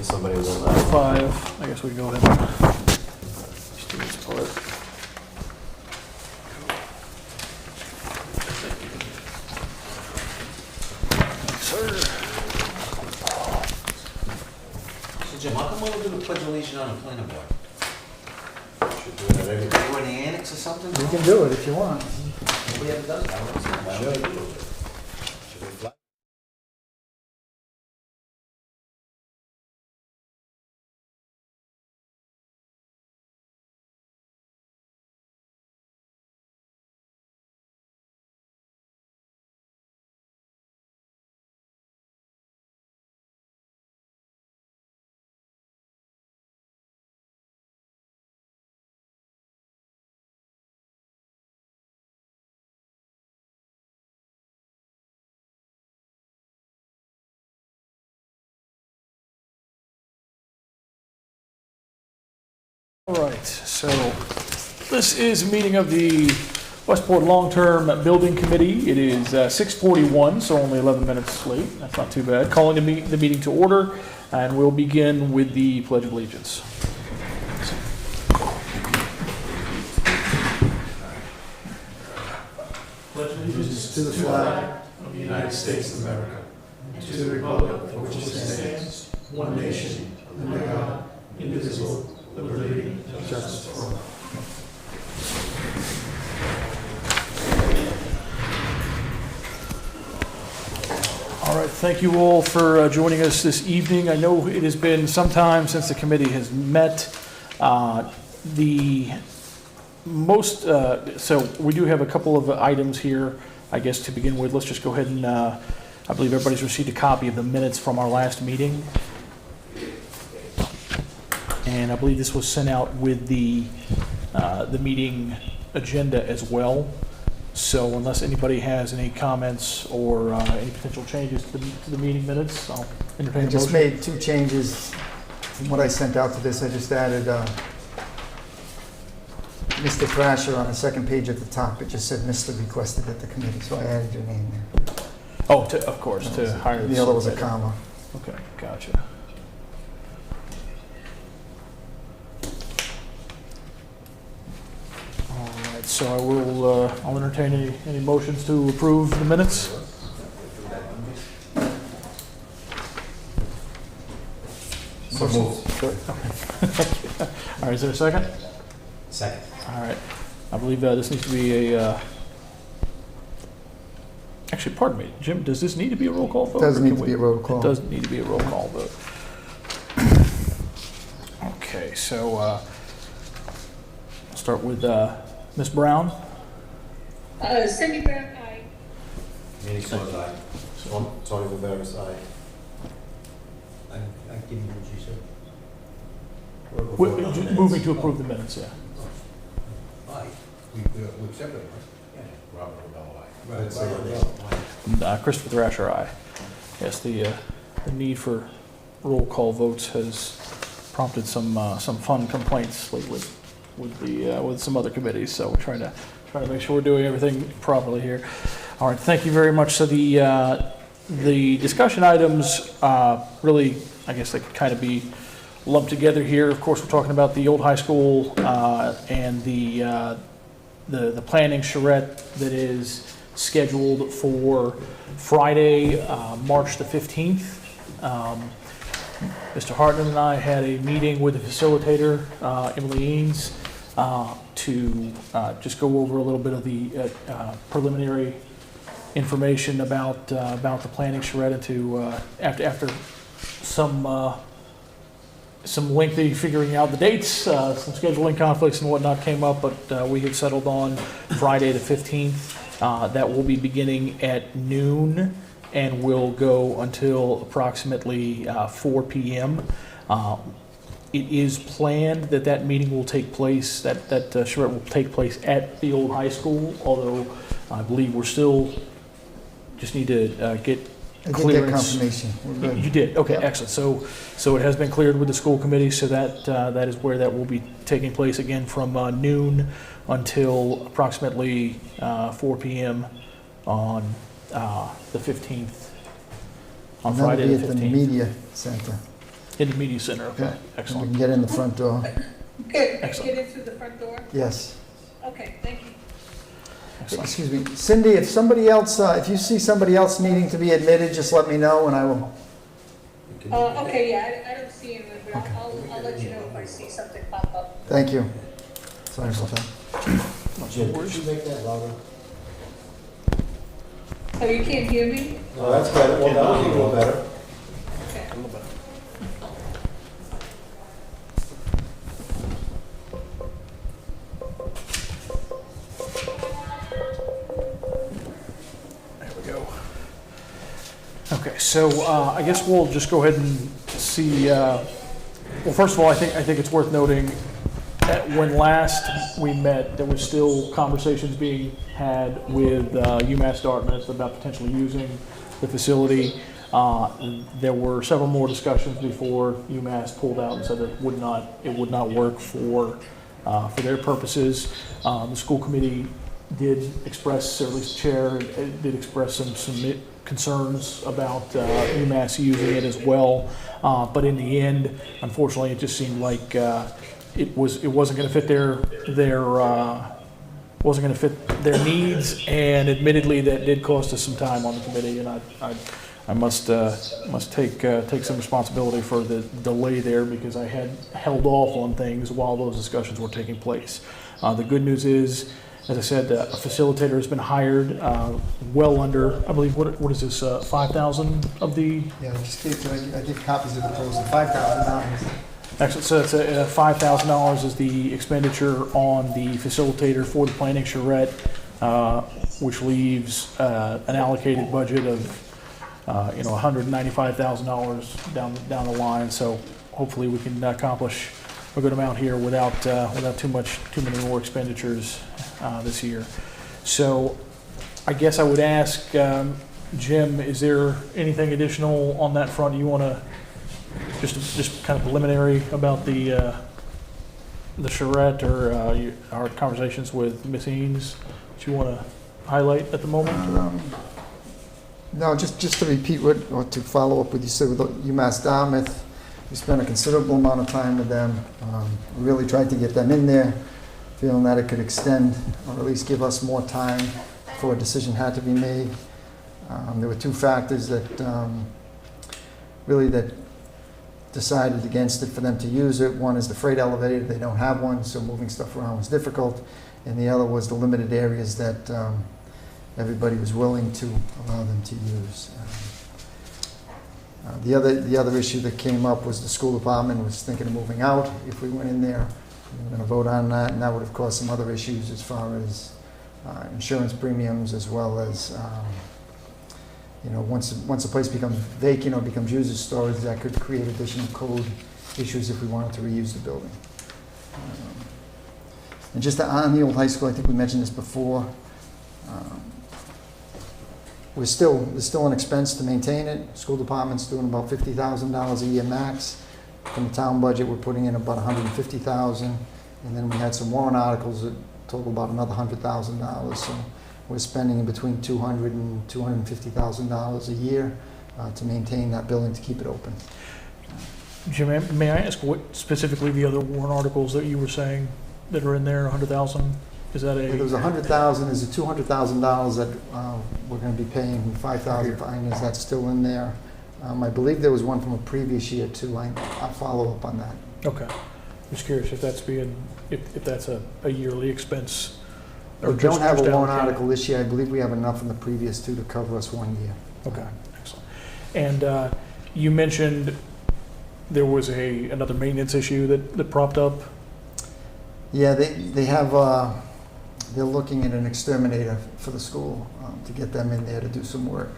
somebody will. 5, I guess we can go ahead and just do this part. Sir. So Jim, how come we don't do the pledge of allegiance on the planning board? Should do it at every. Do in the annex or something? You can do it if you want. Nobody ever does that. I don't understand why would we do it? Should we fly? All right, so this is a meeting of the Westport Long-Term Building Committee. It is 6:41, so only 11 minutes late. That's not too bad. Calling the meeting to order, and we'll begin with the Pledge of Allegiance. Pledge of allegiance To the flag of the United States of America, and to the republic for which it stands, one nation, under God, indivisible, with liberty and justice for all. All right, thank you all for joining us this evening. I know it has been some time since the committee has met. So we do have a couple of items here, I guess, to begin with. Let's just go ahead and, I believe everybody's received a copy of the minutes from our last meeting. And I believe this was sent out with the meeting agenda as well. So unless anybody has any comments or any potential changes to the meeting minutes, I'll entertain I a just motion. made 2 changes from what I sent out to this. I just added Mr. Thrasher on the second page at the top. It just said Mr. requested at the committee, so I added your name there. Oh, of course, to hire The other was a secretary. comma. Okay, gotcha. All right, so I will, I'll entertain any motions to approve the minutes. So moved. All right, is there a second? Second. All right, I believe this needs to be a, actually, pardon me, Jim, does this need to be a roll call vote? Does or need can to we- be a roll call. It does need to be a roll call vote. Okay, so I'll start with Ms. Brown. Cindy Brown, aye. Meeting closed, aye. Tony Viveras, aye. I give you what you said. Moving to approve the minutes, yeah. Aye. We accepted it, right? Yeah. Robert Rebel, aye. Right, so And, Christopher Thrasher, aye. Yes, the need for roll call votes has prompted some fun complaints lately with some other committees, so we're trying to make sure we're doing everything properly here. All right, thank you very much. So the discussion items, really, I guess they could kind of be lumped together here. Of course, we're talking about the old high school and the planning charrette that is scheduled for Friday, March the 15th. Mr. Hartman and I had a meeting with the facilitator, Emily Eanes, to just go over a little bit of the preliminary information about the planning charrette, and to after some lengthy figuring out the dates, some scheduling conflicts and whatnot came up, but we had settled on Friday the 15th. That will be beginning at noon and will go until approximately 4 p.m. It is planned that meeting will take place, that charrette will take place at the old high school, although I believe we're still, just need to get I did get clearance. confirmation. We're good. You did? Okay, Yep. excellent. So it has been cleared with the school committee, so that is where that will be taking place, again from noon until approximately 4 p.m. on the 15th, on And that'll Friday be the at the 15th. media center. In the media center, okay, Yeah. And we excellent. can get in the front door. Good, Excellent. get in through the front door? Yes. Okay, thank you. Excellent. Excuse me, Cindy, if somebody else, if you see somebody else needing to be admitted, just let me know and I will. Okay, yeah, I don't see him, but I'll let you know if I see something pop up. Thank you. Sorry about that. Jim, could you make that louder? Oh, you can't hear me? No, that's better. Well, that was a little better. Okay. A little better. There we go. Okay, so I guess we'll just go ahead and see. Well, first of all, I think it's worth noting that when last we met, there was still conversations being had with UMass Dartmouth about potentially using the facility. There were several more discussions before UMass pulled out and said that it would not work for their purposes. The school committee did express, or at least the chair did express some concerns about UMass using it as well. But in the end, unfortunately, it just seemed like it wasn't going to fit their needs, and admittedly, that did cost us some time on the committee, and I must take some responsibility for the delay there because I had held off on things while those discussions were taking place. The good news is, as I said, a facilitator has been hired, well under, I believe, what is this, 5,000 of the, Yeah, I just gave, I did copies of the proposal, $5,000. actually, so it's $5,000 is the expenditure on the facilitator for the planning charrette, which leaves an allocated budget of $195,000 down the line. So hopefully we can accomplish a good amount here without too many more expenditures this year. So I guess I would ask Jim, is there anything additional on that front you want to just kind of preliminary about the charrette or our conversations with Ms. Eanes that you want to highlight at the moment? No, just to repeat or to follow up with you said with UMass Dartmouth, we spent a considerable amount of time with them. We really tried to get them in there, feeling that it could extend or at least give us more time before a decision had to be made. There were two factors that that decided against it for them to use it. One is the freight elevator. They don't have one, so moving stuff around was difficult. And the other was the limited areas that everybody was willing to allow them to use. The other issue that came up was the school department was thinking of moving out if we went in there. We were going to vote on that, and that would have caused some other issues as far as insurance premiums, as well as once a place becomes vacant or becomes used as storage, that could create additional code issues if we wanted to reuse the building. And just on the old high school, I think we mentioned this before. There's still an expense to maintain it. School department's doing about $50,000 a year max. From the town budget, we're putting in about $150,000, and then we had some warrant articles that total about another $100,000. So we're spending in between $200,000 and $250,000 a year to maintain that building, to keep it open. Jim, may I ask what specifically the other warrant articles that you were saying that are in there, 100,000? Is that There was a, $100,000, there's a $200,000 that we're going to be paying, $5,000 fine, is that still in there? I believe there was one from a previous year too. I'll follow up on that. okay. Just curious if that's if that's a yearly expense. We don't have a warrant allocated. article this year. I believe we have enough in the previous two to cover us 1 year. Okay, excellent. And you mentioned there was another maintenance issue that propped up. Yeah, they have, they're looking at an exterminator for the school to get them in there to do some work.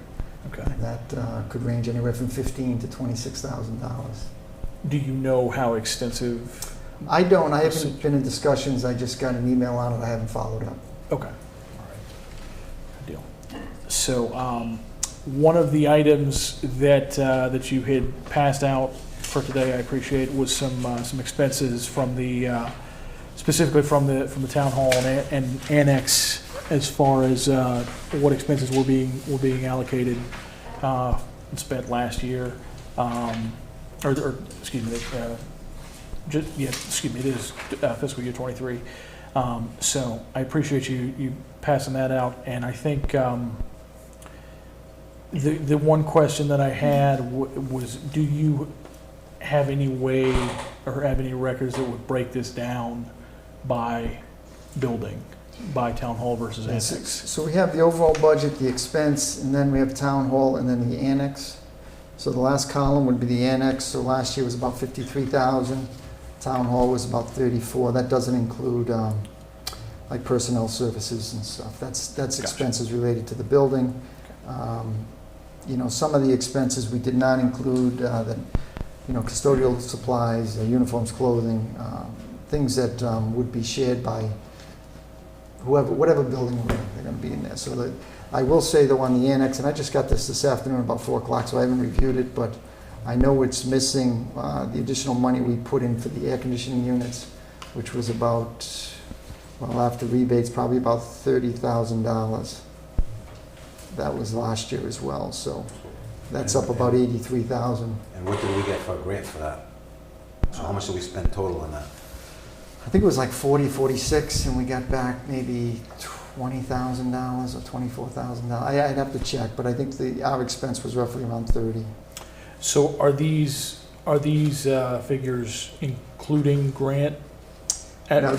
Okay. That could range anywhere from $15,000 to $26,000. Do you know how extensive? I don't. I haven't been in discussions. I just got an email on it. I haven't followed up. Okay. All right. Good deal. So one of the items that you had passed out for today, I appreciate, was some expenses from the specifically from the town hall and annex, as far as what expenses were being allocated and spent last year. excuse me, excuse me, it is fiscal year '23. So I appreciate you passing that out, and I think the one question that I had was, do you have any way or have any records that would break this down by building, by town hall versus Yes, annex? so we have the overall budget, the expense, and then we have town hall, and then the annex. So the last column would be the annex, so last year was about 53,000. Town hall was about 34. That doesn't include, like personnel services and stuff. That's Gotcha. expenses related to the building. Some of the expenses we did not include, custodial supplies, uniforms, clothing, things that would be shared by whatever building they're going to be in there. So that, I will say though on the annex, and I just got this afternoon about 4 o'clock, so I haven't reviewed it, but I know it's missing the additional money we put in for the air conditioning units, which was about, well, after rebates, probably about $30,000. That was last year as well, so that's up about 83,000. And what did we get for a grant for that? So how much did we spend total on that? I think it was like 46, and we got back maybe $20,000 or $24,000. I'd have to check, but I think our expense was roughly around 30. So are these figures including grant? No, Or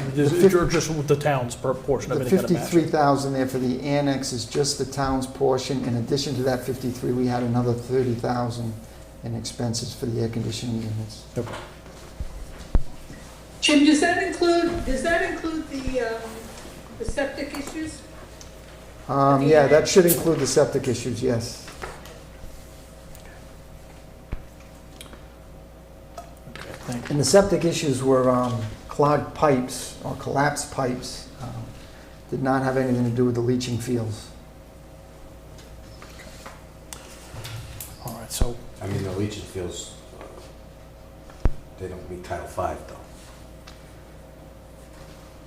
just with the town's portion of The it? kind of matching? 53,000 there for the annex is just the town's portion. In addition to that 53, we had another 30,000 in expenses for the air conditioning units. Okay. Jim, does that include the septic issues? Yeah, that should include the septic issues, yes. Okay, thank you. And the septic issues were clogged pipes or collapsed pipes. Did not have anything to do with the leaching fields. All right, so, I mean, the leaching fields, they don't meet Title V though.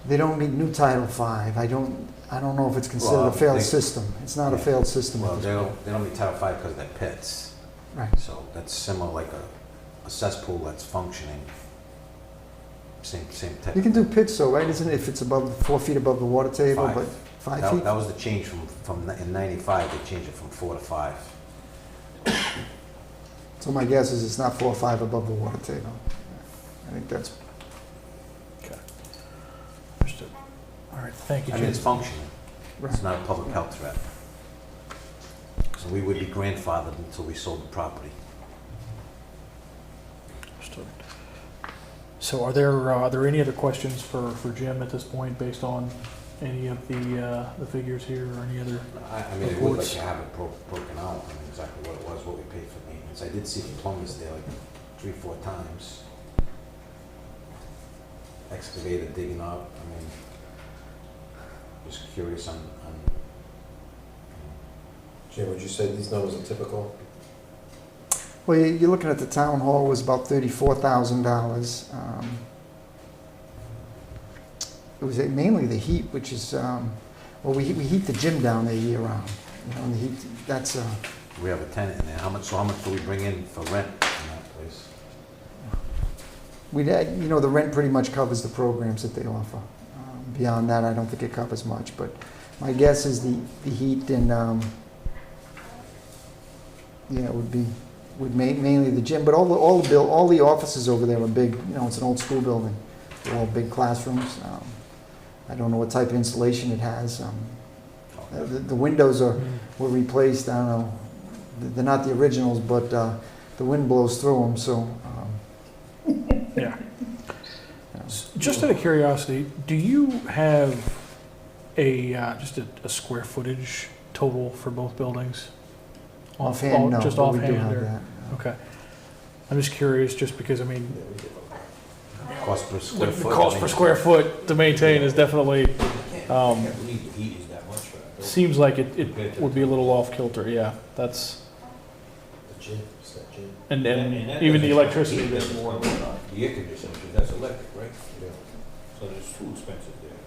They don't meet new Title V. I don't know if it's considered Well, a failed they- system. It's not a Yeah. failed system. Well, at this they point. don't meet Title V because they're pits. Right. So that's similar like a cesspool that's functioning. Same type. You can do pits though, right? Isn't it, if it's above 4 feet above the water table, 5. but 5 feet? That was the change from in '95, they changed it from 4 to 5. So my guess is it's not 4 or 5 above the water table. I think that's, okay. Understood. All right, thank you, I mean, Jim. it's functioning. It's right. not a public health threat. So we would be grandfathered until we sold the property. Understood. So are there any other questions for Jim at this point based on any of the figures here or any other? I mean, I would like Reports. to have it broken out, I mean, exactly what it was, what we paid for maintenance. I did see the plumbers there like 3-4 times. Excavator digging up, I mean, just curious on Jim, would you say these numbers are typical? Well, you're looking at the town hall was about $34,000. It was mainly the heat, which is, we heat the gym down there year round. And the heat, that's, we have a tenant in there, how much do we bring in for rent in that place? the rent pretty much covers the programs that they offer. Beyond that, I don't think it covers much, but my guess is the heat and, would mainly the gym, but all the offices over there are big, it's an old school building. They're all big classrooms. I don't know what type of installation it has. The windows were replaced, I don't know, they're not the originals, but the wind blows through them, so. Yeah. Just out of curiosity, do you have just a square footage total for both buildings? Offhand, no, Just but we do offhand, have or- that. Okay. I'm just curious, just because, I mean, Cost per the square foot? cost per square foot to maintain is definitely, I can't believe the heat is that much for that building. seems like it would be a little off kilter, yeah. That's, The gym, is that gym? and that even the doesn't electricity, heat, there's that's more. The air conditioning, because that's electric, right? Yeah. So there's 2 expenses there.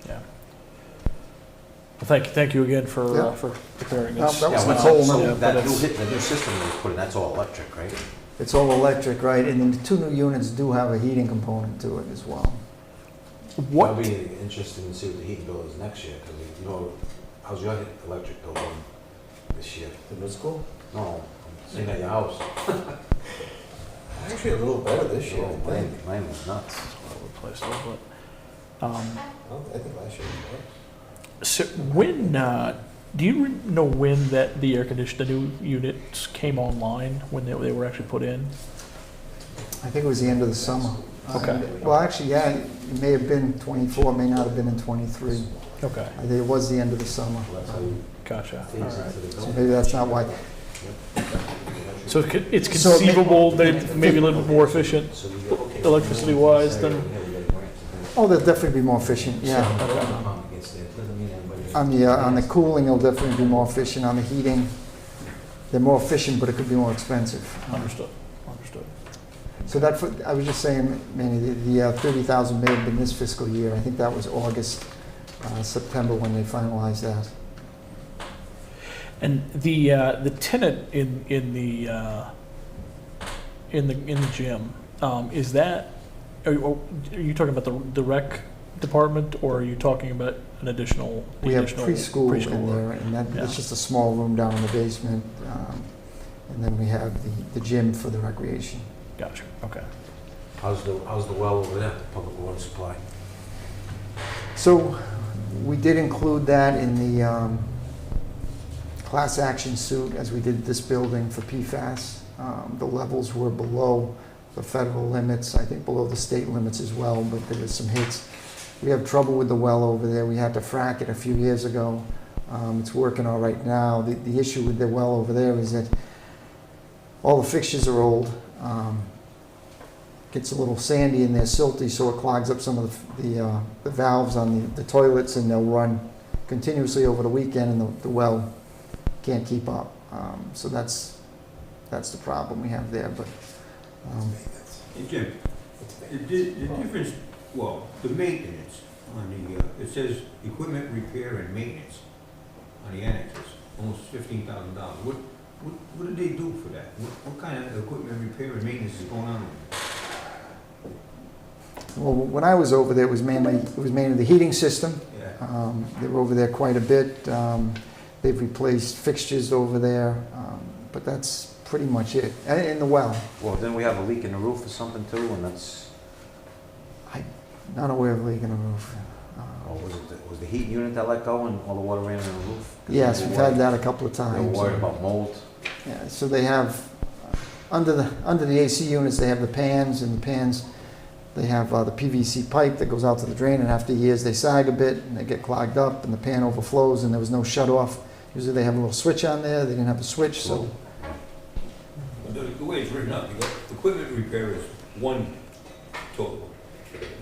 Yeah. Well, thank you again for Yeah. for preparing No, this. that was Yeah, Nicole, so Yeah, but that it's- the new system they put in, that's all electric, right? It's all electric, right? And then the two new units do have a heating component to it as well. What, That'll be interesting to see what the heating bill is next year, because you know, how's your electric bill going this year? The middle school? No, I'm seeing at your house. Actually, a little better this year, I Oh, think. mine was nuts. all over the place, though, but, I think last year was so when, do you know when that the air condition, the new units came online, when they were actually put in? I think it was the end of the summer. Okay. Well, actually, yeah, it may have been 24, may not have been in 23. Okay, I think it was the end of the summer. That's how you gotcha, all phase right. into the So bill. maybe that's not why. So it's So it may- conceivable that maybe a little bit more efficient So we go, okay. electricity-wise than, Yeah, we got a grant to do Oh, they'll definitely be more efficient, yeah. it. Gets there. It doesn't mean anybody- On the cooling, they'll definitely be more efficient. On the heating, they're more efficient, but it could be more expensive. understood. So that, I was just saying, Manny, the 30,000 may have been this fiscal year. I think that was August, September when they finalized that. And the tenant in the gym, is that, are you talking about the rec department, or are you talking about an additional? We have additional preschool in preschooler? there, and that, Yeah. it's just a small room down in the basement. And then we have the gym for the recreation. Gotcha, okay. How's the well over there, public water supply? So we did include that in the class action suit as we did this building for PFAS. The levels were below the federal limits, I think below the state limits as well, but there was some hits. We have trouble with the well over there. We had to frack it a few years ago. It's working all right now. The issue with the well over there is that all the fixtures are old. Gets a little sandy in there, silty, so it clogs up some of the valves on the toilets, and they'll run continuously over the weekend, and the well can't keep up. So that's the problem we have there. But Hey, Jim, the difference, well, the maintenance on the, it says equipment repair and maintenance on the annexes, almost $15,000. What did they do for that? What kind of equipment repair and maintenance is going on? well, when I was over there, it was mainly the heating system. Yeah. They were over there quite a bit. They've replaced fixtures over there, but that's pretty much it. And in the well, Well, then we have a leak in the roof or something too, and that's, not aware of leak in the roof. or was the heat unit that let go and all the water ran in the roof? 'Cause Yes, they were we've had worried- that a couple of They were times. worried about mold. Yeah, so they have, under the AC units, they have the pans, and the pans, they have the PVC pipe that goes out to the drain, and after years, they sag a bit, and they get clogged up, and the pan overflows, and there was no shut-off. Usually they have a little switch on there, they didn't have a switch, so, The way it's written up, you got equipment repair is one total,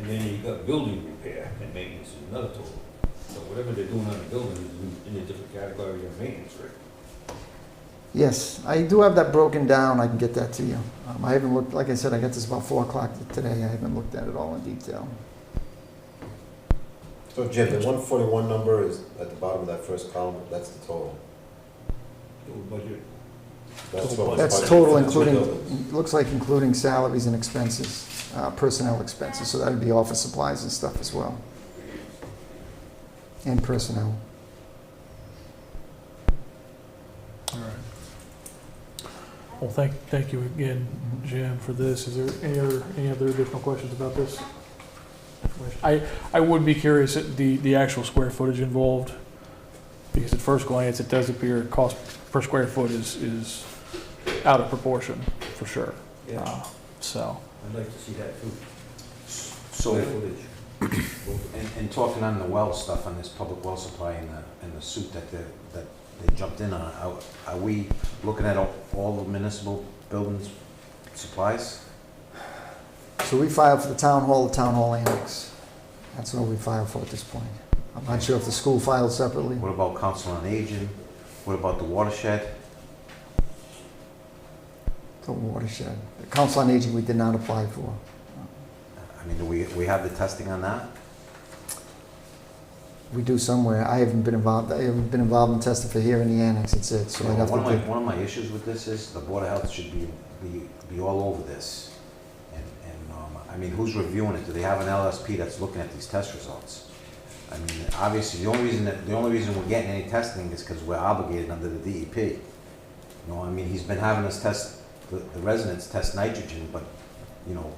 and then you got building repair and maintenance is another total. So whatever they're doing on the building is in a different category of maintenance, right? yes, I do have that broken down, I can get that to you. I haven't looked, like I said, I got this about 4 o'clock today, I haven't looked at it all in detail. So Jim, the 141 number is at the bottom of that first column, that's the total. Total budget. That's what was That's budgeted total, for the two including, buildings. looks like including salaries and expenses, personnel expenses, so that would be office supplies and stuff as well. And personnel. All right. Well, thank you again, Jan, for this. Is there any other additional questions about this? I would be curious at the actual square footage involved, because at first glance, it does appear cost per square foot is out of proportion, for sure. Yeah, So, I'd like to see that too. So, Square footage. and talking on the well stuff, on this public well supply and the suit that they jumped in on, are we looking at all the municipal buildings supplies? So we filed for the town hall annex. That's what we filed for at this point. I'm not sure if the school filed separately. What about council on aging? What about the watershed? The watershed. The Council on Aging we did not apply for. I mean, do we have the testing on that? We do somewhere. I haven't been involved in testing for here in the annex, it's it. So I'd have to One get, of my issues with this is the Board of Health should be be all over this. I mean, who's reviewing it? Do they have an LSP that's looking at these test results? I mean, obviously, the only reason we're getting any testing is because we're obligated under the DEP. You know, I mean, he's been having us test, the residents test nitrogen, but, you know,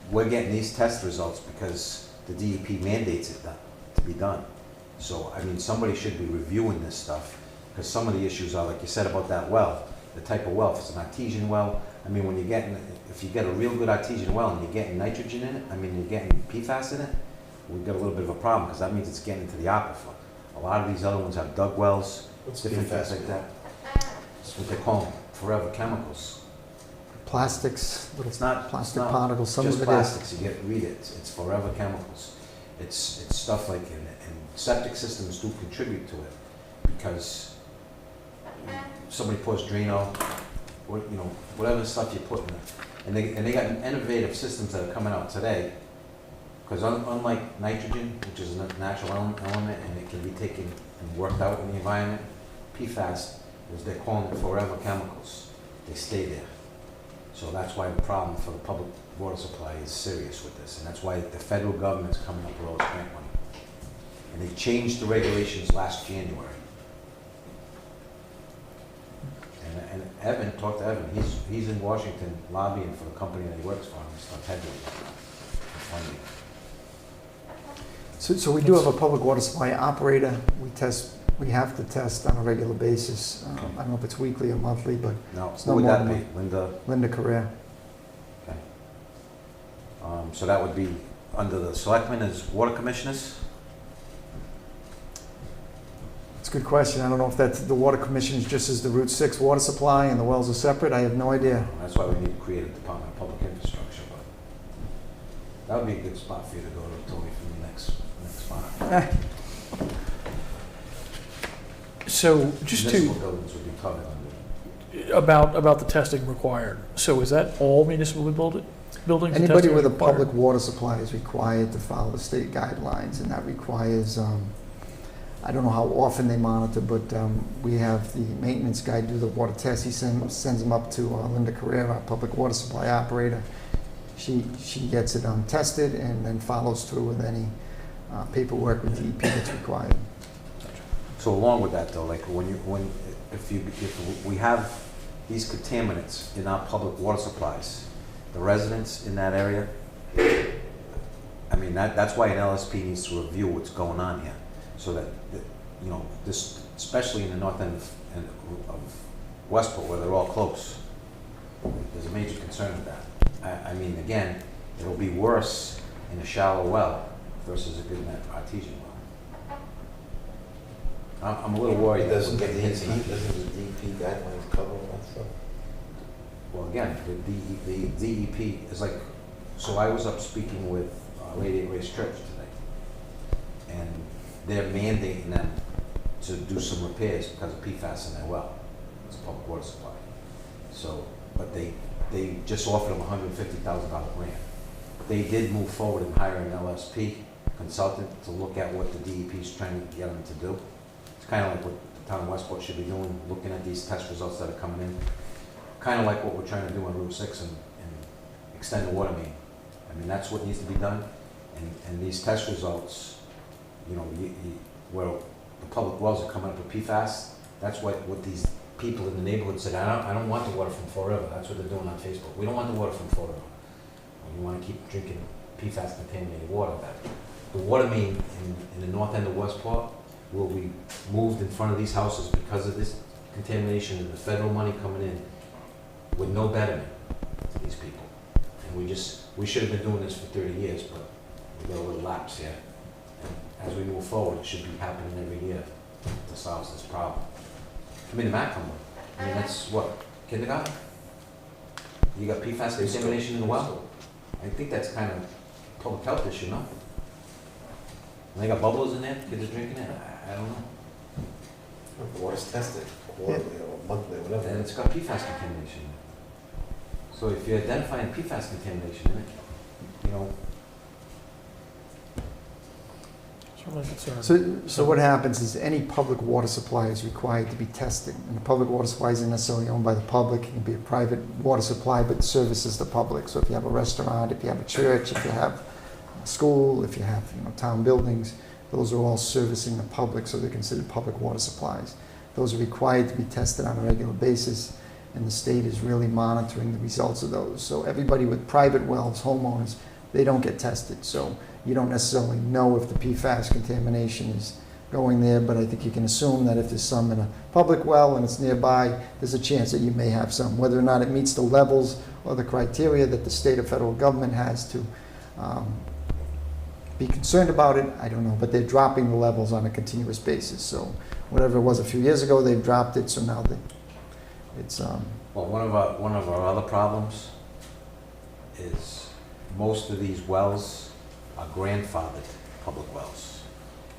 we're getting these test results because the DEP mandates it to be done. So, I mean, somebody should be reviewing this stuff, because some of the issues are, like you said about that well, the type of well, if it's an artesian well, I mean, when you're getting, if you get a real good artesian well and you're getting nitrogen in it, I mean, you're getting PFAS in it, we've got a little bit of a problem, because that means it's getting into the aquifer. A lot of these other ones have dug wells, What's different things PFAS? like that. That's what they call them, forever chemicals. Plastics, little It's not plastic it's not particles, some of just it is. plastics. You read it. It's forever chemicals. It's stuff like, and septic systems do contribute to it, because somebody pours Drano, or, you know, whatever stuff you put in it, and they got innovative systems that are coming out today. Because unlike nitrogen, which is a natural element and it can be taken and worked out in the environment, PFAS, is they're calling it forever chemicals. They stay there. So that's why the problem for the public water supply is serious with this, and that's why the federal government's coming up with all this grant money. And they changed the regulations last January. And Evan, talk to Evan, he's in Washington lobbying for the company that he works for, and stuff heavily for funding. So we do have a public water supply operator. We have to test on a regular basis. I don't know if it's weekly or monthly, but Now, It's who no would more that than be? Linda Correa. Okay. So that would be under the selectmen as water commissioners? It's a good question. I don't know if that's, the water commission is just as the Route 6 water supply and the wells are separate. I have no idea. That's why we need to create a Department of Public Infrastructure, but that would be a good spot for you to go to, Tony, for the next spot. So just Municipal to, buildings would be covered under. about the testing required. So is that all municipal buildings? the Anybody testing with a is required? public water supply is required to follow the state guidelines, and that requires, I don't know how often they monitor, but we have the maintenance guy do the water test. He sends them up to Linda Carrera, our public water supply operator. She gets it tested and then follows through with any paperwork with DEP that's required. So along with that though, like if we have these contaminants in our public water supplies, the residents in that area, I mean, that's why an LSP needs to review what's going on here. So that, you know, this, especially in the north end of Westport where they're all close, there's a major concern with that. I mean, again, it'll be worse in a shallow well versus a good artesian well. I'm a little worried. that Doesn't we'll the get hits in that. DEP guidelines cover all that stuff? Well, again, the DEP is like, so I was up speaking with Lady at Grace Church today, and they're mandating them to do some repairs because of PFAS in their well. It's a public water supply. So, but they just offered them $150,000 grant. They did move forward and hire an LSP consultant to look at what the DEP is trying to get them to do. It's kind of like what the town of Westport should be doing, looking at these test results that are coming in. Kind of like what we're trying to do on Route 6 and extend the water main. I mean, that's what needs to be done. And these test results, you know, where the public wells are coming up with PFAS, that's what these people in the neighborhood said, I don't want the water from forever. That's what they're doing on Facebook. We don't want the water from forever. We want to keep drinking PFAS contaminated water. The water main in the north end of Westport will be moved in front of these houses because of this contamination and the federal money coming in with no betterment to these people. And we should have been doing this for 30 years, but we got a little lapse here. And as we move forward, it should be happening every year to solve this problem. I mean, the Macomb, I mean, that's what, kindergarten? You got PFAS contamination in the well? I think that's kind of public health issue, no? And they got bubblers in there, kids are drinking it, I don't know. The water's tested quarterly or monthly, whatever. And it's got PFAS contamination in it. So if you're identifying PFAS contamination in it, you know, certainly concerned. So what happens is any public water supply is required to be tested. And the public water supply isn't necessarily owned by the public. It can be a private water supply, but services the public. So if you have a restaurant, if you have a church, if you have a school, if you have, town buildings, those are all servicing the public, so they're considered public water supplies. Those are required to be tested on a regular basis, and the state is really monitoring the results of those. So everybody with private wells, homeowners, they don't get tested. So you don't necessarily know if the PFAS contamination is going there, but I think you can assume that if there's some in a public well and it's nearby, there's a chance that you may have some. Whether or not it meets the levels or the criteria that the state or federal government has to be concerned about it, I don't know, but they're dropping the levels on a continuous basis. So whatever it was a few years ago, they've dropped it, so now it's... Well, one of our other problems is most of these wells are grandfathered public wells.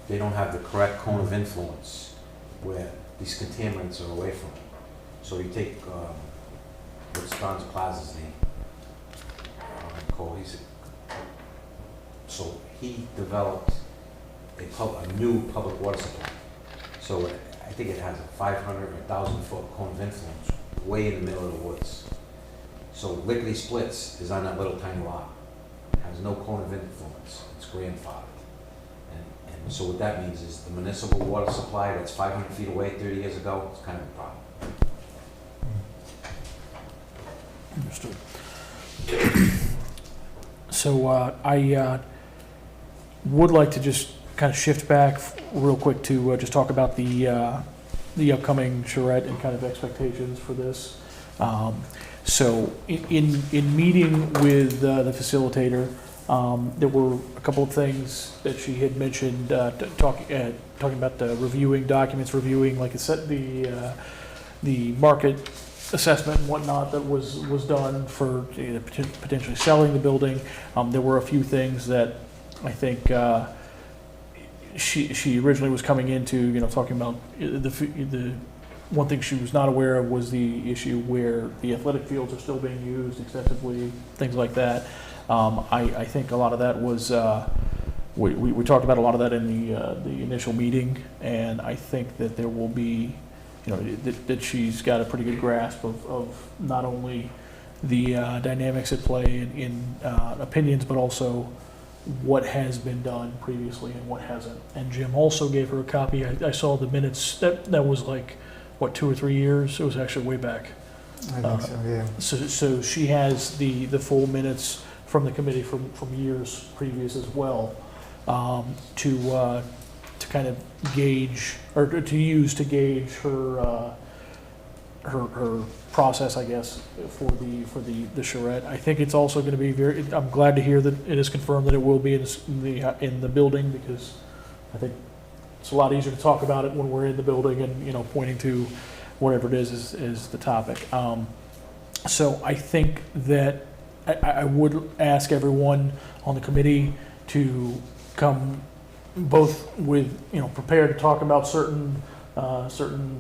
They don't have the correct cone of influence where these contaminants are away from them. So you take, what's Franz Plaza's name? So he developed a new public water supply. So I think it has a 500 or 1,000 foot cone of influence way in the middle of the woods. So Lickety Splits is on that little tiny lot. It has no cone of influence. It's grandfathered. And so what that means is the municipal water supply that's 500 feet away 30 years ago is kind of a problem. Understood. So I would like to just kind of shift back real quick to just talk about the upcoming charrette and kind of expectations for this. So in meeting with the facilitator, there were a couple of things that she had mentioned, talking about the reviewing documents, reviewing, like I said, the market assessment and whatnot that was done for potentially selling the building. There were a few things that I think she originally was coming into, talking about the one thing she was not aware of was the issue where the athletic fields are still being used extensively, things like that. I think a lot of that was, we talked about a lot of that in the initial meeting, and I think that there will be, that she's got a pretty good grasp of not only the dynamics at play in opinions, but also what has been done previously and what hasn't. And Jim also gave her a copy. I saw the minutes, that was like, 2 or 3 years? It was actually way back. I think so, yeah. So she has the full minutes from the committee from years previous as well, to kind of gauge, or to use to gauge her process, I guess, for the charrette. I think it's also going to be I'm glad to hear that it is confirmed that it will be in the building, because I think it's a lot easier to talk about it when we're in the building and, pointing to whatever it is the topic. So I think that I would ask everyone on the committee to come both with, prepared to talk about certain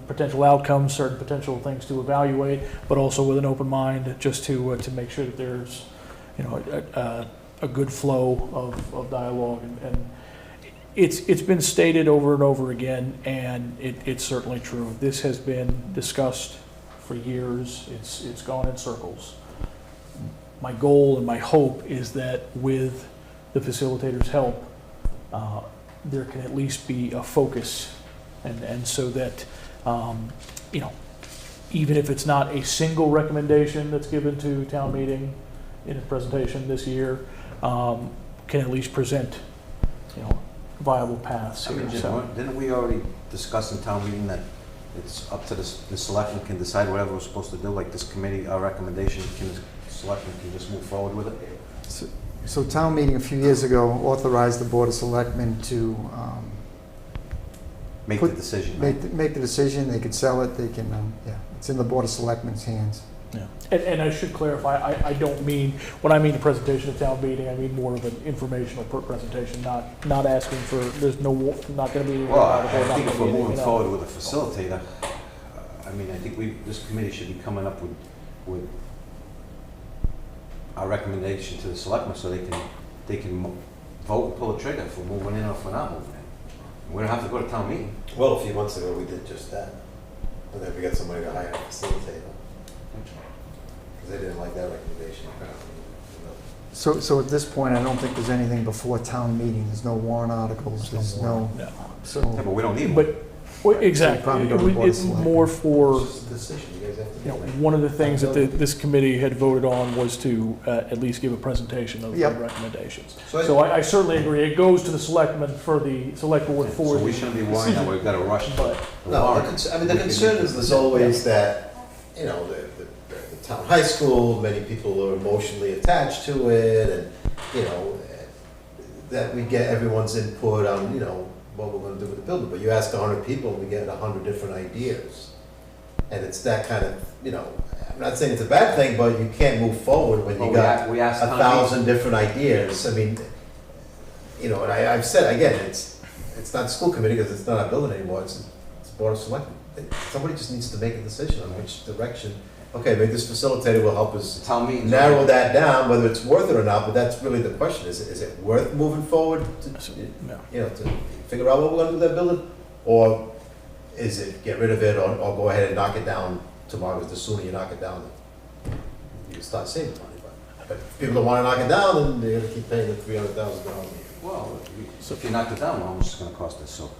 potential outcomes, certain potential things to evaluate, but also with an open mind, just to make sure that there's, a good flow of dialogue. And it's been stated over and over again, and it's certainly true. This has been discussed for years. It's gone in circles. My goal and my hope is that with the facilitator's help, there can at least be a focus, and so that, even if it's not a single recommendation that's given to town meeting in a presentation this year, can at least present, viable paths I here. mean, So, didn't we already discuss in town meeting that it's up to the selectmen can decide whatever we're supposed to do, like this committee, our recommendation, the selectmen can just move forward with it? So town meeting a few years ago authorized the Board of Selectmen to Make the decision, right? make the decision. They could sell it, they can, it's in the Board of Selectmen's hands. yeah. And I should clarify, I don't mean, when I mean a presentation at town meeting, I mean more of an informational presentation, not asking for, there's not going to be. Well, I think if we're moving forward with a facilitator, I think this committee should be coming up with our recommendation to the selectmen so they can vote and pull a trigger if we're moving in or if we're not moving in. We don't have to go to town meeting. Well, a few months ago, we did just that. And then we got somebody to hire a facilitator, because they didn't like that recommendation apparently. So at this point, I don't think there's anything before town meeting. There's no warrant articles, there's no, No. Yeah, so. but we don't need one. But, well, exactly, probably go to the Board of it's Selectmen. more for, It's just a decision you guys have to you know, make. one of the things that this committee had voted on was to at least give a presentation of the Yep. recommendations. So I- So I certainly agree, it goes to the selectmen for the select board for So we shouldn't be worrying that we've got to rush But, the No, warrant. I mean, the concern is there's always that, you know, the town high school, many people are emotionally attached to it, and, you know, that we get everyone's input on, you know, what we're gonna do with the building, but you ask 100 people, and we get 100 different ideas. And it's that kind of, you know, I'm not saying it's a bad thing, but you can't move forward when Well, you got we asked town 1,000 different ideas. I mean, you know, and I've said, again, it's not the school committee, because it's not our building anymore, it's Board of Selectmen. Somebody just needs to make a decision on which direction, okay, maybe this facilitator will help us The town meeting. narrow that down, whether it's worth it or not, but that's really the question, is it worth moving forward to, no. you know, to figure out what we're gonna do with that building? Or is it get rid of it, or go ahead and knock it down tomorrow, because the sooner you knock it down, you can start saving money, but if people don't wanna knock it down, then they're gonna keep paying the $300,000. Well, if you knock it down, how much is it going to cost us? So.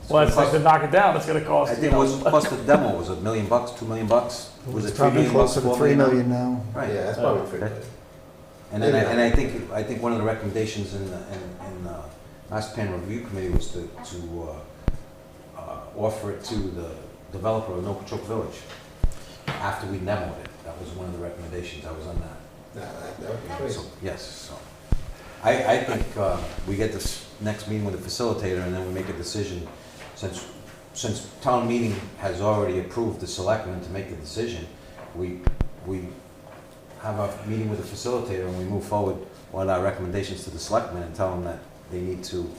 Well, it's like to knock it down, it's gonna cost, I you think it was know, cost of the demo was $1 million, $2 million? Was It's it $3 probably million? closer to $4 $3 now? million now. Right. Yeah, that's probably pretty Okay. good. And then, and I think one of the recommendations in the Master Plan Review Committee was to offer it to the developer of Nokochok Village after we demoed it. That was one of the recommendations. I was on that. Nah, that would be great. So, yes, so. I think we get this next meeting with the facilitator and then we make a decision. Since town meeting has already approved the selectmen to make the decision, we have a meeting with the facilitator and we move forward with our recommendations to the selectmen and tell them that they need to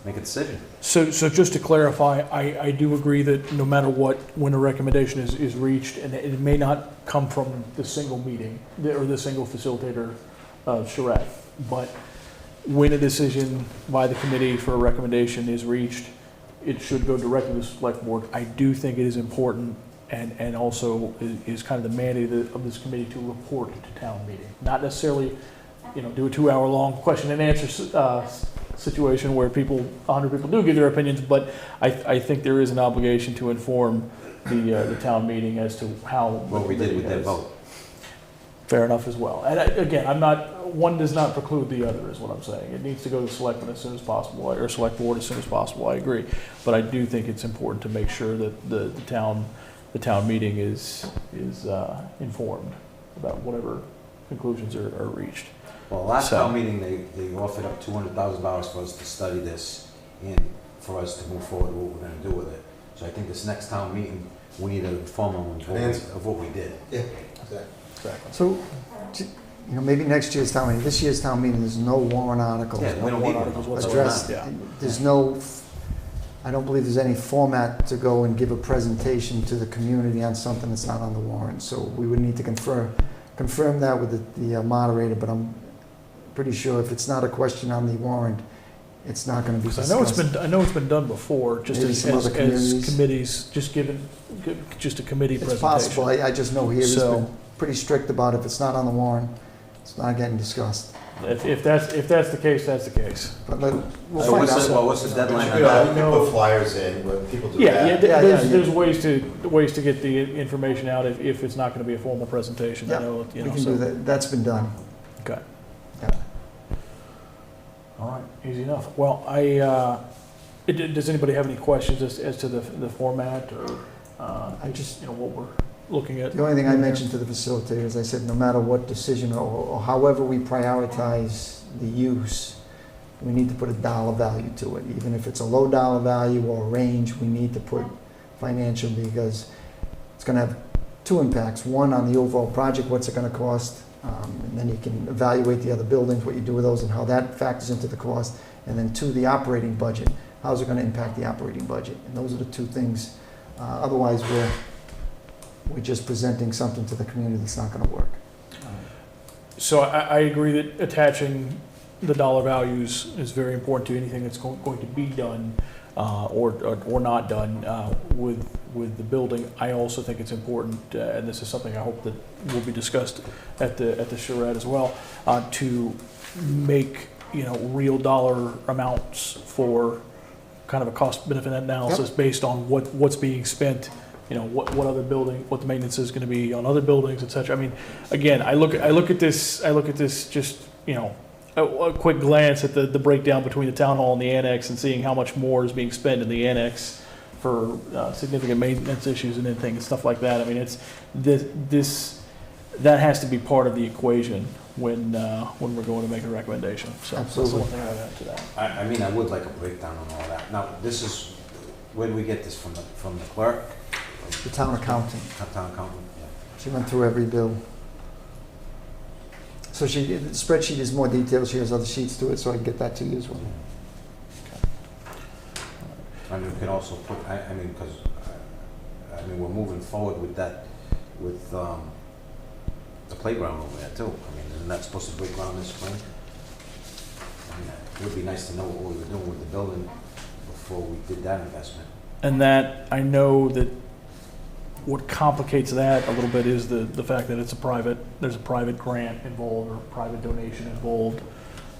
make a decision. So just to clarify, I do agree that no matter what, when a recommendation is reached, and it may not come from the single meeting, or the single facilitator, charrette, but when a decision by the committee for a recommendation is reached, it should go directly to the select board. I do think it is important, and also is kind of the mandate of this committee to report to town meeting. Not necessarily, you know, do a 2-hour-long question and answer situation where 100 people do give their opinions, but I think there is an obligation to inform the town meeting as to how. What we did with their vote. Fair enough as well. And again, one does not preclude the other, is what I'm saying. It needs to go to selectmen as soon as possible, or select board as soon as possible, I agree. But I do think it's important to make sure that the town meeting is informed about whatever conclusions are reached. Well, last So- town meeting, they offered up $200,000 for us to study this and for us to move forward what we're gonna do with it. So I think this next town meeting, we need to inform them of what we did. Yeah, exactly. Exactly. So, you know, maybe next year's town meeting, this year's town meeting, there's no warrant articles Yeah, we don't need one. articles That's whatsoever. addressed. Yeah. There's no, I don't believe there's any format to go and give a presentation to the community on something that's not on the warrant. So we would need to confirm that with the moderator, but I'm pretty sure if it's not a question on the warrant, it's not gonna be Because discussed. I know it's been done before, just Maybe as some other communities. committees, just a committee It's presentation. possible, I just know here he's So- been pretty strict about if it's not on the warrant, it's not getting discussed. If that's the case, that's the case. But we'll So find what's out. what's the But deadline you on could, that? you could put flyers in where people do Yeah, that. there's ways to get the information out if it's not going to be a formal presentation. I Yeah, know, We can do that, that's been done. Okay. Yeah. All right, easy enough. Well, does anybody have any questions as to the format or, I just, you know, what we're looking at? the only thing I mentioned to the facilitator is I said, no matter what decision or however we prioritize the use, we need to put a dollar value to it. Even if it's a low dollar value or a range, we need to put financial, because it's gonna have two impacts. One, on the overall project, what's it gonna cost? And then you can evaluate the other buildings, what you do with those and how that factors into the cost. And then two, the operating budget. How's it gonna impact the operating budget? And those are the two things. Otherwise, we're just presenting something to the community that's not gonna work. So I agree that attaching the dollar values is very important to anything that's going to be done. or not done with the building. I also think it's important, and this is something I hope that will be discussed at the charrette as well, to make, real dollar amounts for kind of a cost benefit analysis based on what's being spent, what the maintenance is going to be on other buildings, et cetera. I mean, again, I look at this just, a quick glance at the breakdown between the town hall and the annex and seeing how much more is being spent in the annex for significant maintenance issues and things, stuff like that. I mean, it's that has to be part of the equation when we're going to make a recommendation. So Absolutely. that's the one thing I would add to that. I mean, I would like a breakdown on all that. Now, this is, where do we get this from the clerk? The town accountant, Town accountant, yeah. she went through every bill. So the spreadsheet is more detailed, she has other sheets to it, so I can get that to you as well. I mean, we can also put, because, we're moving forward with that, with, the playground over there too. I mean, isn't that supposed to break ground this spring? I mean, it would be nice to know what we were doing with the building before we did that investment. And that, I know that what complicates that a little bit is the fact that there's a private grant involved or private donation involved.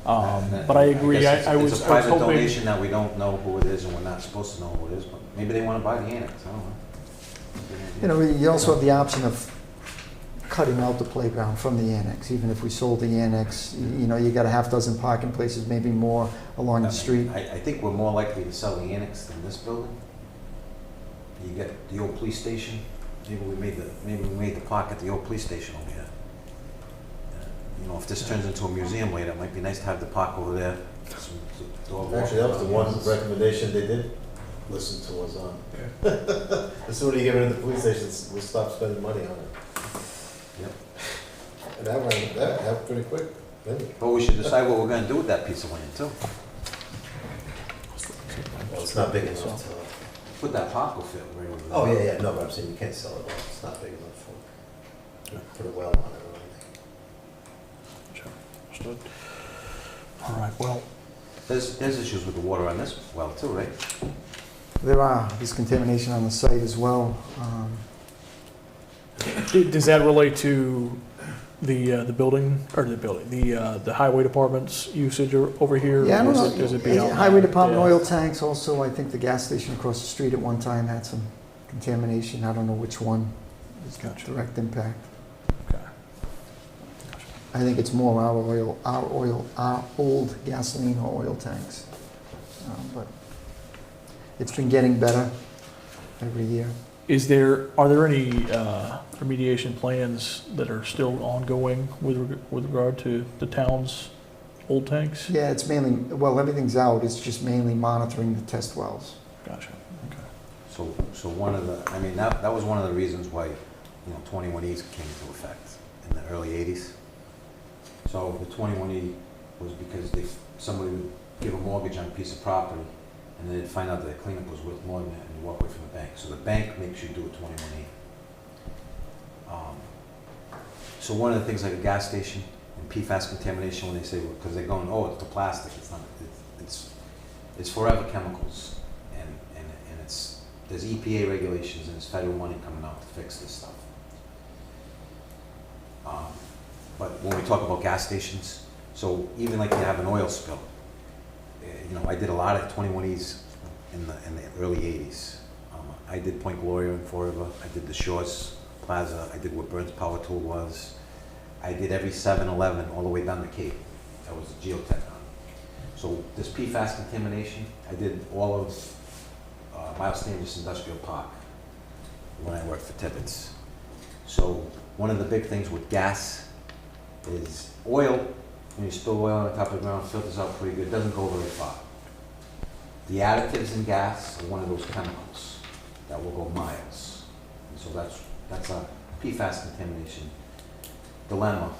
But I agree, guess I was It's a private hoping. donation that we don't know who it is and we're not supposed to know who it is, but maybe they want to buy the annex, I don't know. You also have the option of cutting out the playground from the annex. Even if we sold the annex, you got a half dozen parking places, maybe more along the street. I think we're more likely to sell the annex than this building. You get the old police station, maybe we made the park at the old police station over here. If this turns into a museum later, it might be nice to have the park over there. Actually, that was the one recommendation they did listen to us on. As soon as you get rid of the police stations, we'll stop spending money on it. Yep. And that happened pretty quick. Then. But we should decide what we're gonna do with that piece of land too. Well, it's not big enough to. Put that park will fit right over there. Oh, yeah, no, but I'm saying you can't sell it all. It's not big enough for, put a well on it or anything. Sure, understood. All right, well, There's issues with the water on this well too, right? There's contamination on the site as well. does that relate to the building, or the highway department's usage over here? Yeah, I don't Or know. is it beyond that? Highway department Yeah. oil tanks also, I think the gas station across the street at one time had some contamination. I don't know which one is the Gotcha. direct impact. Okay. I think it's more our old gasoline or oil tanks. But it's been getting better every year. Are there any remediation plans that are still ongoing with regard to the town's old tanks? Yeah, it's mainly, everything's out. It's just mainly monitoring the test wells. Gotcha. Okay. So one of the, that was one of the reasons why, 21Es came into effect in the early 80s. So the 21E was because somebody would give a mortgage on a piece of property and then they'd find out that the cleanup was worth more than that and you walk away from the bank. So the bank makes you do a 21E. So one of the things like a gas station and PFAS contamination, when they say, because they're going, oh, it's the plastic, it's not, it's forever chemicals. And there's EPA regulations and there's federal money coming out to fix this stuff. But when we talk about gas stations, so even like you have an oil spill, I did a lot of 21Es in the early 80s. I did Point Gloria in Fall River, I did the Shores Plaza, I did what Burns Power Tool was. I did every 7-Eleven all the way down the Cape. That was geotech on. So this PFAS contamination, I did all of Miles Standish Industrial Park when I worked for Tibbetts. So one of the big things with gas is oil. When you spill oil on the top of the ground, it filters out pretty good, doesn't go very far. The additives in gas are one of those chemicals that will go miles. And so that's a PFAS contamination dilemma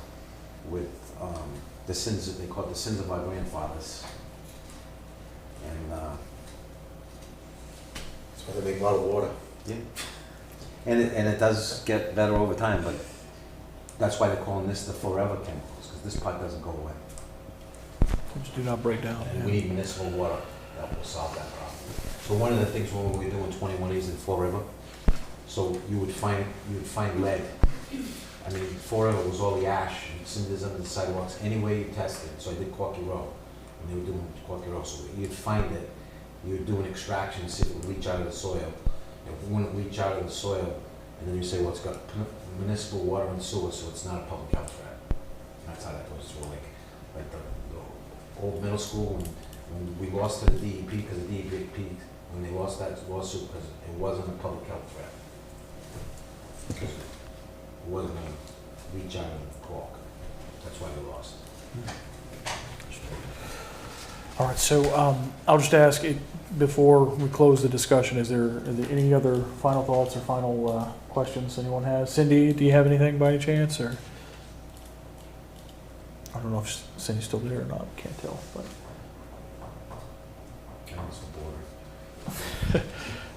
with the sins, they call it the sins of our grandfathers. And That's why they make a lot of water. yeah. And it does get better over time, but that's why they're calling this the forever chemicals, because this part doesn't go away. Which do not break down. And we need municipal water that will solve that problem. So one of the things when we were doing 21As in Fall River, so you would find lead. I mean, Fall River was all the ash and cinders under the sidewalks, any way you tested. So I did Corky Row, and they were doing Corky Row. So you'd find it, you would do an extraction, see if it would leach out of the soil. If it wouldn't leach out of the soil, and then you say, well, it's got municipal water and sewer, so it's not a public health threat. And that's how that goes through, like the old middle school, when we lost to the DEP, because the DEP, when they lost that lawsuit, because it wasn't a public health threat. Because it wasn't gonna leach out of the cork. That's why we lost. All right, so I'll just ask, before we close the discussion, are there any other final thoughts or final questions anyone has? Cindy, do you have anything by any chance, or? I don't know if Cindy's still there or not, can't tell, but. Against the border.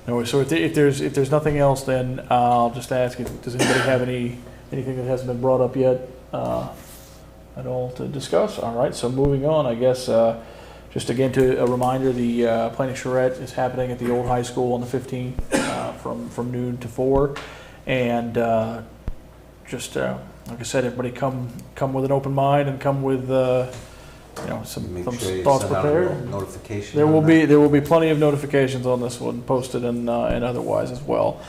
No, so if there's nothing else, then I'll just ask, does anybody have anything that hasn't been brought up yet at all to discuss? All right, so moving on, I guess, just again to a reminder, the Planning Charrette is happening at the old high school on the 15th from noon to 4. And just, like I said, everybody come with an open mind and come with some Make sure you thoughts send out prepared. a notification. There on will that. be plenty of notifications on this one posted and otherwise as well.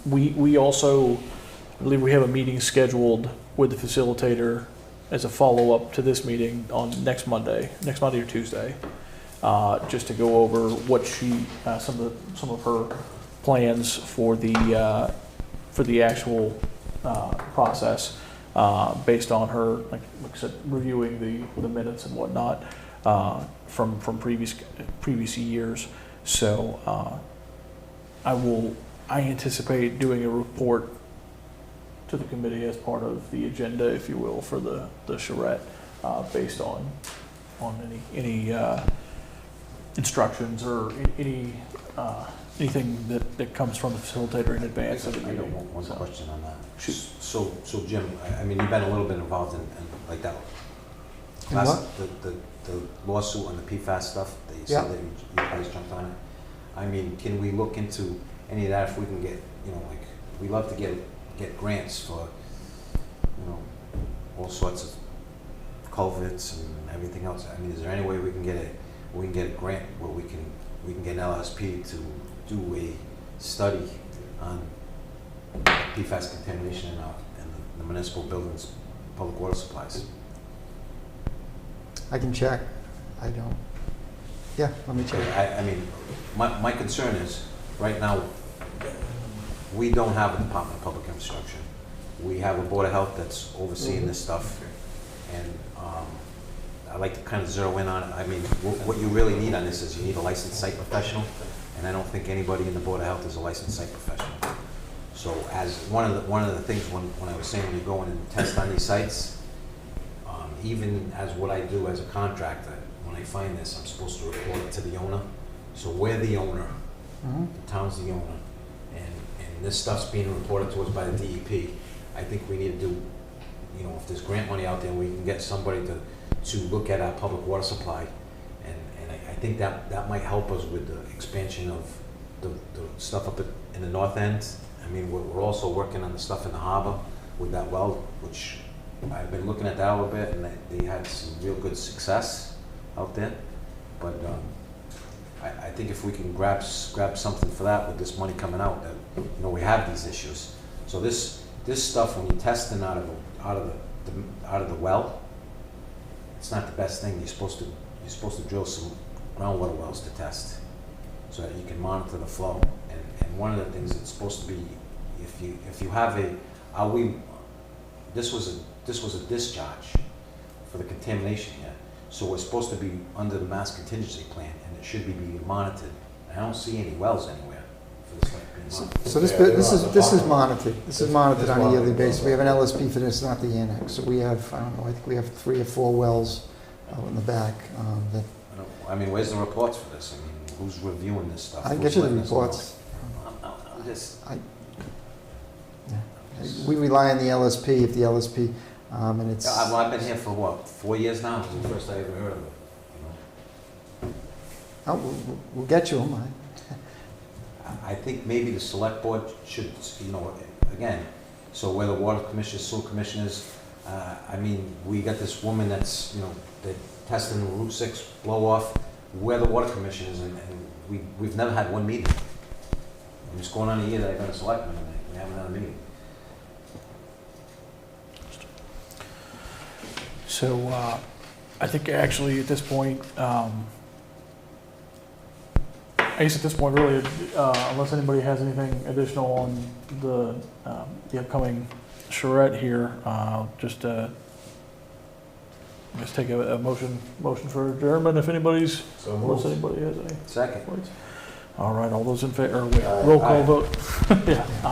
We also, I believe we have a meeting scheduled with the facilitator as a follow-up to this meeting on next Monday or Tuesday, just to go over what some of her plans for the actual process. Based on her, like I said, reviewing the minutes and whatnot from previous years. So I anticipate doing a report to the committee as part of the agenda, if you will, for the charrette, based on any instructions or anything that comes from the facilitator in advance of the I meeting. got one question on that. Shoot. So Jim, I mean, you've been a little bit involved in like that. In what? The lawsuit on the PFAS stuff, that you Yeah. said that you guys jumped on it. I mean, can we look into any of that if we can get, like, we love to get grants for, all sorts of culverts and everything else. I mean, is there any way we can get a grant where we can get an LSP to do a study on PFAS contamination in the municipal buildings, public water supplies? I can check. I don't. Yeah, let me check. I mean, my concern is, right now, we don't have a Department of Public Instruction. We have a Board of Health that's overseeing this stuff, and I like to kind of zero in on it. I mean, what you really need on this is you need a licensed site professional, and I don't think anybody in the Board of Health is a licensed site professional. So as one of the things when I was saying when you go in and test on these sites, even as what I do as a contractor, when I find this, I'm supposed to report it to the owner. So we're the owner, Mhm. the town's the owner, and this stuff's being reported to us by the DEP. I think we need to do, if there's grant money out there, we can get somebody to look at our public water supply, and I think that might help us with the expansion of the stuff up in the north end. I mean, we're also working on the stuff in the harbor with that well, which I've been looking at that a little bit, and they had some real good success out there. But I think if we can grab something for that with this money coming out, that we have these issues. So this stuff, when you're testing out of the well, it's not the best thing. You're supposed to drill some groundwater wells to test, so that you can monitor the flow. And one of the things it's supposed to be, if you have this was a discharge for the contamination here. So we're supposed to be under the mass contingency plan, and it should be being monitored. I don't see any wells anywhere for this stuff being monitored. So this is monitored. This is monitored on a yearly basis. We have an LSP for this, not the annex. So we have, I think we have 3 or 4 wells out in the back that. I mean, where's the reports for this? I mean, who's reviewing this stuff? I can Who's get you the letting us know? reports. I'm just, We rely on the LSP, if the LSP, and it's. I've been here for what, 4 years now? It's the first I ever heard of it. Oh, we'll get you them. I think maybe the select board should, you know, again, so where the water commissioners, sewer commissioners, I mean, we got this woman that's, you know, that testing Route 6 blow off, we're the water commissioners, and we've never had one meeting. And it's going on a year that I've been a selectman, and we haven't had a meeting. So, I think actually at this point, I guess at this point really, unless anybody has anything additional on the upcoming charrette here, just take a motion for adjournment if anybody's, So unless moved. anybody has any Second. points. All right, all those in favor, roll call vote. Yeah, aye.